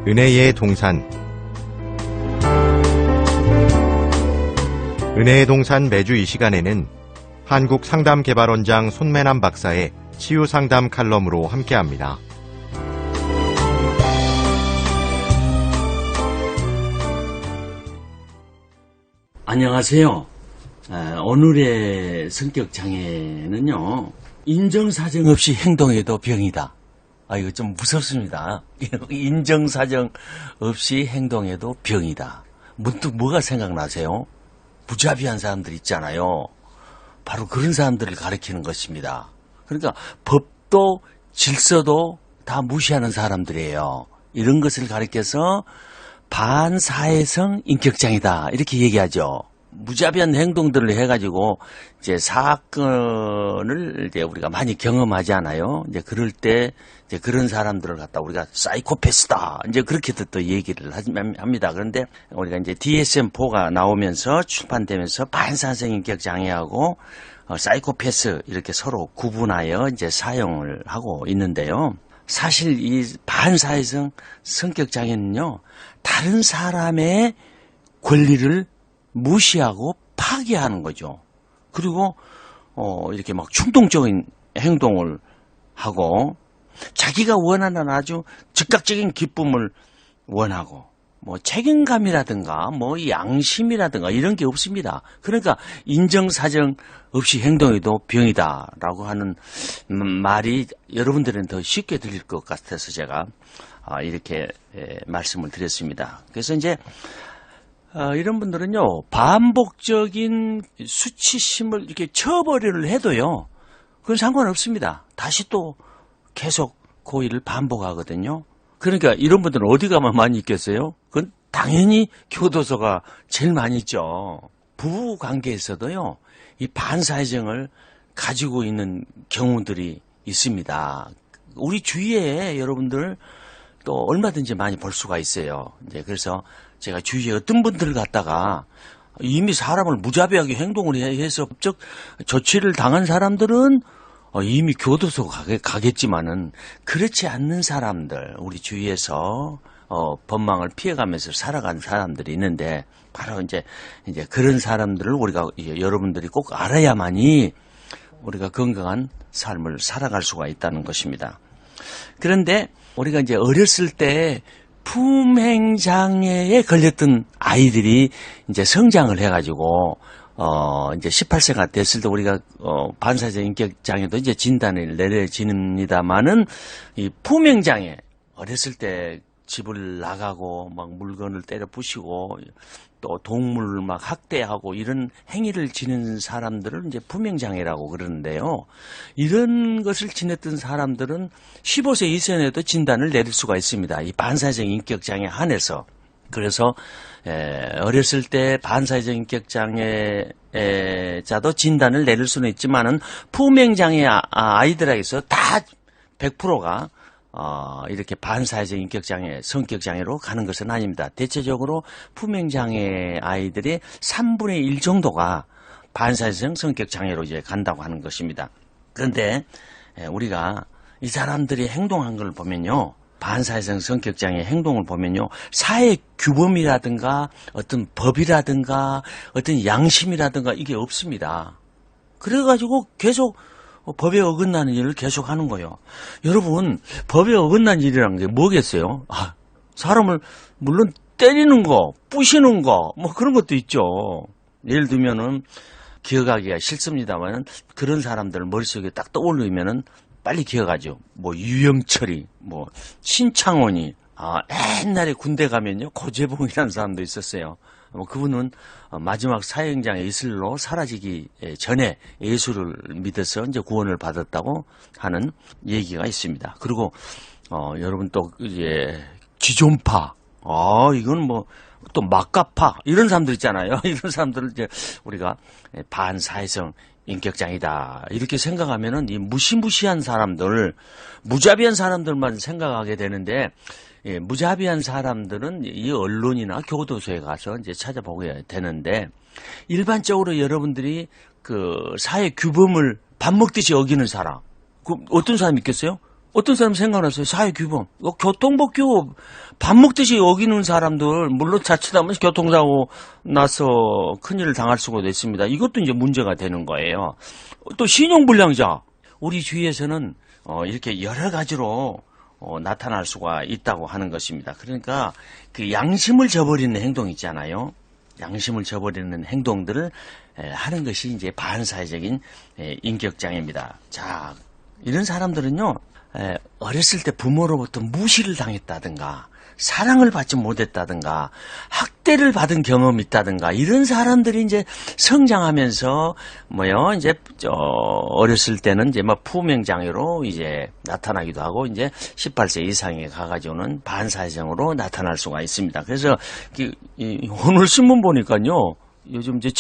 은혜의 동산. 은혜의 동산 매주 이 시간에는 한국상담개발원장 손매남 박사의 치유상담 칼럼으로 함께합니다. 안녕하세요. 오늘의 성격장애는요, 인정사정 없이 행동해도 병이다. 이거 좀 무섭습니다. 인정사정 없이 행동해도 병이다. 문득 뭐가 생각나세요? 무자비한 사람들 있잖아요. 바로 그런 사람들을 가리키는 것입니다. 그러니까 법도 질서도 다 무시하는 사람들이에요. 이런 것을 가리켜서 반사회성 인격장애다 이렇게 얘기하죠. 무자비한 행동들을 해가지고 이제 사건을 이제 우리가 많이 경험하지 않아요. 이제 그럴 때 이제 그런 사람들을 갖다 우리가 사이코패스다 이제 그렇게도 또 얘기를 합니다. 그런데 우리가 이제 DSM-4가 나오면서 출판되면서 반사회성 인격장애하고 사이코패스 이렇게 서로 구분하여 이제 사용을 하고 있는데요. 사실 이 반사회성 성격장애는요, 다른 사람의 권리를 무시하고 파괴하는 거죠. 그리고 이렇게 막 충동적인 행동을 하고 자기가 원하는 아주 즉각적인 기쁨을 원하고 뭐 책임감이라든가 뭐 양심이라든가 이런 게 없습니다. 그러니까 인정사정 없이 행동해도 병이다라고 하는 말이 여러분들은 더 쉽게 들릴 것 같아서 제가 이렇게 말씀을 드렸습니다. 그래서 이제 이런 분들은요, 반복적인 수치심을 이렇게 쳐버리를 해도요, 그건 상관없습니다. 다시 또 계속 고의를 반복하거든요. 그러니까 이런 분들은 어디 가면 많이 있겠어요? 그건 당연히 교도소가 제일 많이 있죠. 부부 관계에서도요, 이 반사회성을 가지고 있는 경우들이 있습니다. 우리 주위에 여러분들 또 얼마든지 많이 볼 수가 있어요. 이제 그래서 제가 주위에 어떤 분들을 갖다가 이미 사람을 무자비하게 행동을 해서 법적 조치를 당한 사람들은 이미 교도소 가겠지만은 그렇지 않는 사람들, 우리 주위에서 법망을 피해가면서 살아간 사람들이 있는데 바로 이제 그런 사람들을 우리가 여러분들이 꼭 알아야만이 우리가 건강한 삶을 살아갈 수가 있다는 것입니다. 그런데 우리가 이제 어렸을 때 품행장애에 걸렸던 아이들이 이제 성장을 해가지고 이제 18세가 됐을 때 우리가 반사회적 인격장애도 이제 진단을 내려집니다만은 이 품행장애, 어렸을 때 집을 나가고 막 물건을 때려 부시고 또 동물을 막 학대하고 이런 행위를 지닌 사람들을 이제 품행장애라고 그러는데요. 이런 것을 지냈던 사람들은 15세 이전에도 진단을 내릴 수가 있습니다. 이 반사회적 인격장애 한해서. 그래서 어렸을 때 반사회적 인격장애자도 진단을 내릴 수는 있지만은 품행장애 아이들에게서 다 100%가 이렇게 반사회적 인격장애, 성격장애로 가는 것은 아닙니다. 대체적으로 품행장애 아이들의 3분의 1 정도가 반사회적 성격장애로 이제 간다고 하는 것입니다. 그런데 우리가 이 사람들이 행동한 걸 보면요, 반사회적 성격장애 행동을 보면요, 사회 규범이라든가 어떤 법이라든가 어떤 양심이라든가 이게 없습니다. 그래가지고 계속 법에 어긋나는 일을 계속 하는 거예요. 여러분, 법에 어긋난 일이라는 게 뭐겠어요? 사람을 물론 때리는 거, 부시는 거, 뭐 그런 것도 있죠. 예를 들면은 기억하기가 싫습니다만 그런 사람들 머릿속에 딱 떠올리면은 빨리 기억하죠. 뭐 유영철이, 뭐 신창원이, 옛날에 군대 가면요 고재봉이라는 사람도 있었어요. 그분은 마지막 사형장에 이슬로 사라지기 전에 예수를 믿어서 이제 구원을 받았다고 하는 얘기가 있습니다. 그리고 여러분 또 이제 지존파, 이건 뭐 또 막가파 이런 사람들 있잖아요. 이런 사람들을 이제 우리가 반사회성 인격장애다 이렇게 생각하면은 이 무시무시한 사람들, 무자비한 사람들만 생각하게 되는데, 무자비한 사람들은 이 언론이나 교도소에 가서 이제 찾아보게 되는데, 일반적으로 여러분들이 그 사회 규범을 밥 먹듯이 어기는 사람, 그 어떤 사람이 있겠어요? 어떤 사람 생각났어요. 사회규범. 교통법규 밥 먹듯이 어기는 사람들, 물론 자칫하면 교통사고 나서 큰일을 당할 수가 있습니다. 이것도 이제 문제가 되는 거예요. 또 신용불량자. 우리 주위에서는 이렇게 여러 가지로 나타날 수가 있다고 하는 것입니다. 그러니까 그 양심을 저버리는 행동 있잖아요. 양심을 저버리는 행동들을 하는 것이 이제 반사회적인 인격장애입니다. 자, 이런 사람들은요, 어렸을 때 부모로부터 무시를 당했다든가, 사랑을 받지 못했다든가, 학대를 받은 경험이 있다든가, 이런 사람들이 이제 성장하면서, 이제, 어렸을 때는 이제 푸명장애로 이제 나타나기도 하고, 이제 18세 이상에 가가지고는 반사회적으로 나타날 수가 있습니다. 그래서, 오늘 신문 보니까요, 요즘 이제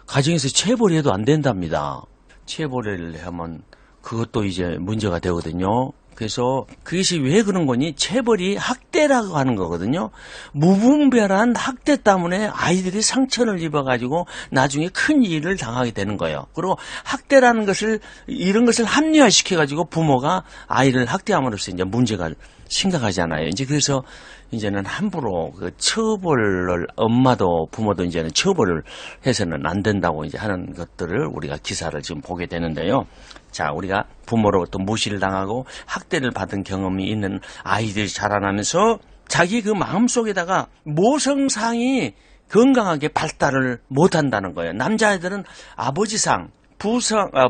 가정에서 체벌이 해도 안 된답니다. 체벌을 하면 그것도 이제 문제가 되거든요. 그래서 그것이 왜 그런 거니? 체벌이 학대라고 하는 거거든요. 무분별한 학대 때문에 아이들이 상처를 입어가지고 나중에 큰 일을 당하게 되는 거예요. 그리고 학대라는 것을, 이런 것을 합리화시켜가지고 부모가 아이를 학대함으로써 이제 문제가 심각하잖아요. 이제 그래서 이제는 함부로 그 처벌을, 엄마도 부모도 이제는 처벌을 해서는 안 된다고 이제 하는 것들을 우리가 기사를 지금 보게 되는데요. 자, 우리가 부모로부터 무시를 당하고 학대를 받은 경험이 있는 아이들이 자라나면서 자기 그 마음속에다가 모성상이 건강하게 발달을 못한다는 거예요. 남자애들은 아버지상,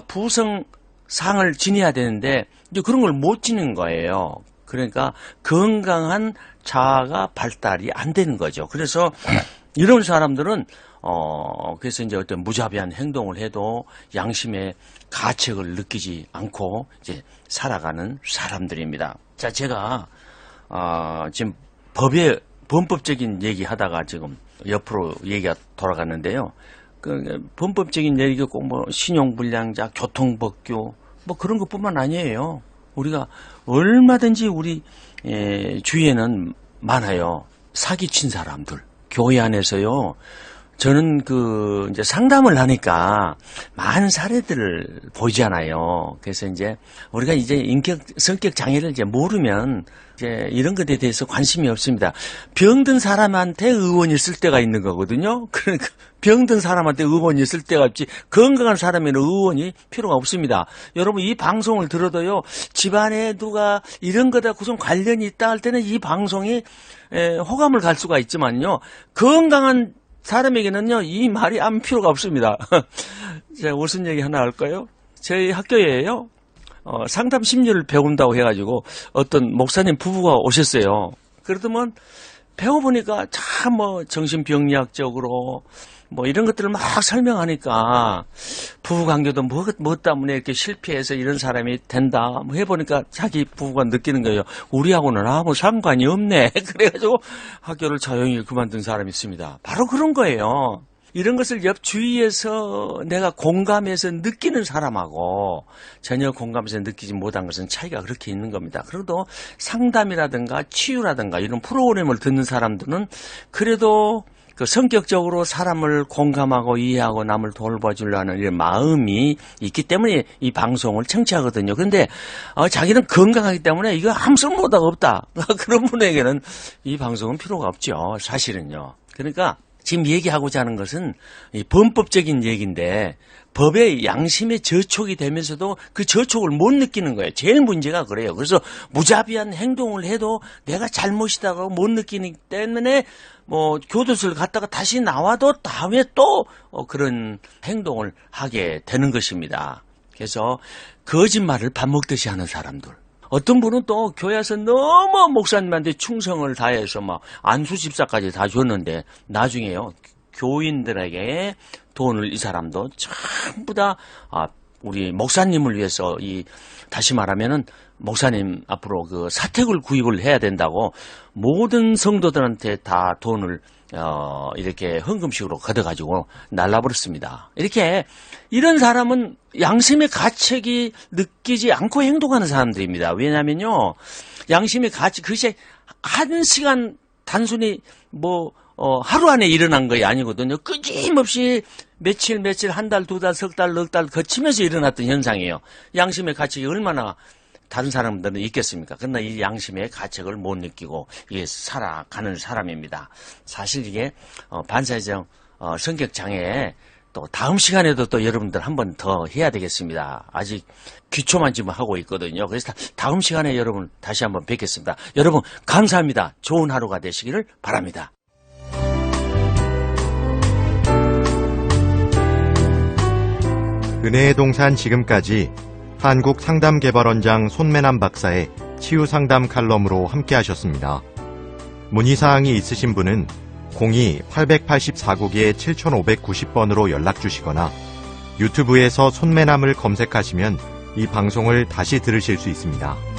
부성상을 지녀야 되는데 이제 그런 걸 못 지닌 거예요. 그러니까 건강한 자아가 발달이 안 되는 거죠. 그래서 이런 사람들은 그래서 이제 어떤 무자비한 행동을 해도 양심의 가책을 느끼지 않고 이제 살아가는 사람들입니다. 자, 제가 지금 범법적인 얘기 하다가 지금 옆으로 얘기가 돌아갔는데요. 그 범법적인 얘기가 꼭 신용불량자, 교통법규 그런 것뿐만 아니에요. 우리가 얼마든지 우리 주위에는 많아요. 사기친 사람들. 교회 안에서요. 저는 이제 상담을 하니까 많은 사례들을 보이잖아요. 그래서 이제 우리가 이제 성격 장애를 이제 모르면 이제 이런 것에 대해서 관심이 없습니다. 병든 사람한테 의원이 있을 때가 있는 거거든요. 그러니까 병든 사람한테 의원이 있을 때가 없지 건강한 사람에는 의원이 필요가 없습니다. 여러분 이 방송을 들어도요. 집안에 누가 이런 거다 무슨 관련이 있다 할 때는 이 방송이 호감을 갈 수가 있지만요. 건강한 사람에게는요, 이 말이 아무 필요가 없습니다. 제가 무슨 얘기 하나 할까요? 저희 학교에요, 상담 심리를 배운다고 해가지고 어떤 목사님 부부가 오셨어요. 그러더만 배워보니까 참 정신병리학적으로 이런 것들을 막 설명하니까 부부관계도 뭐 때문에 이렇게 실패해서 이런 사람이 된다 해보니까 자기 부부가 느끼는 거예요. 우리하고는 아무 상관이 없네. 그래가지고 학교를 조용히 그만둔 사람이 있습니다. 바로 그런 거예요. 이런 것을 옆 주위에서 내가 공감해서 느끼는 사람하고 전혀 공감해서 느끼지 못한 것은 차이가 그렇게 있는 겁니다. 그래도 상담이라든가 치유라든가 이런 프로그램을 듣는 사람들은 그래도 그 성격적으로 사람을 공감하고 이해하고 남을 돌봐주려는 이런 마음이 있기 때문에 이 방송을 청취하거든요. 그런데 자기는 건강하기 때문에 이거 아무 쓸모가 없다. 그런 분에게는 이 방송은 필요가 없죠. 사실은요. 그러니까 지금 얘기하고자 하는 것은 이 범법적인 얘기인데 법의 양심에 저촉이 되면서도 그 저촉을 못 느끼는 거예요. 제일 문제가 그래요. 그래서 무자비한 행동을 해도 내가 잘못이다고 못 느끼기 때문에 교도소를 갔다가 다시 나와도 다음에 또 그런 행동을 하게 되는 것입니다. 그래서 거짓말을 밥 먹듯이 하는 사람들. 어떤 분은 또 교회에서 너무 목사님한테 충성을 다해서 안수 집사까지 다 줬는데 나중에요. 교인들에게 돈을 이 사람도 전부 다 우리 목사님을 위해서 다시 말하면은 목사님 앞으로 그 사택을 구입을 해야 된다고 모든 성도들한테 다 돈을 이렇게 헌금식으로 걷어가지고 날라버렸습니다. 이런 사람은 양심의 가책이 느끼지 않고 행동하는 사람들입니다. 왜냐면요, 양심의 가책, 그것이 한 시간 단순히 하루 안에 일어난 것이 아니거든요. 끊임없이 며칠, 한 달, 두 달, 석 달, 넉 달 거치면서 일어났던 현상이에요. 양심의 가책이 얼마나 다른 사람들은 있겠습니까? 그러나 이 양심의 가책을 못 느끼고 이게 살아가는 사람입니다. 사실 이게 반사회적 성격 장애 또 다음 시간에도 또 여러분들 한 번 더 해야 되겠습니다. 아직 기초만 지금 하고 있거든요. 그래서 다음 시간에 여러분 다시 한번 뵙겠습니다. 여러분 감사합니다. 좋은 하루가 되시기를 바랍니다. 은혜의 동산 지금까지 한국상담개발원장 손매남 박사의 치유상담 칼럼으로 함께 하셨습니다. 문의사항이 있으신 분은 02-884국에-7590번으로 연락주시거나 유튜브에서 손매남을 검색하시면 이 방송을 다시 들으실 수 있습니다.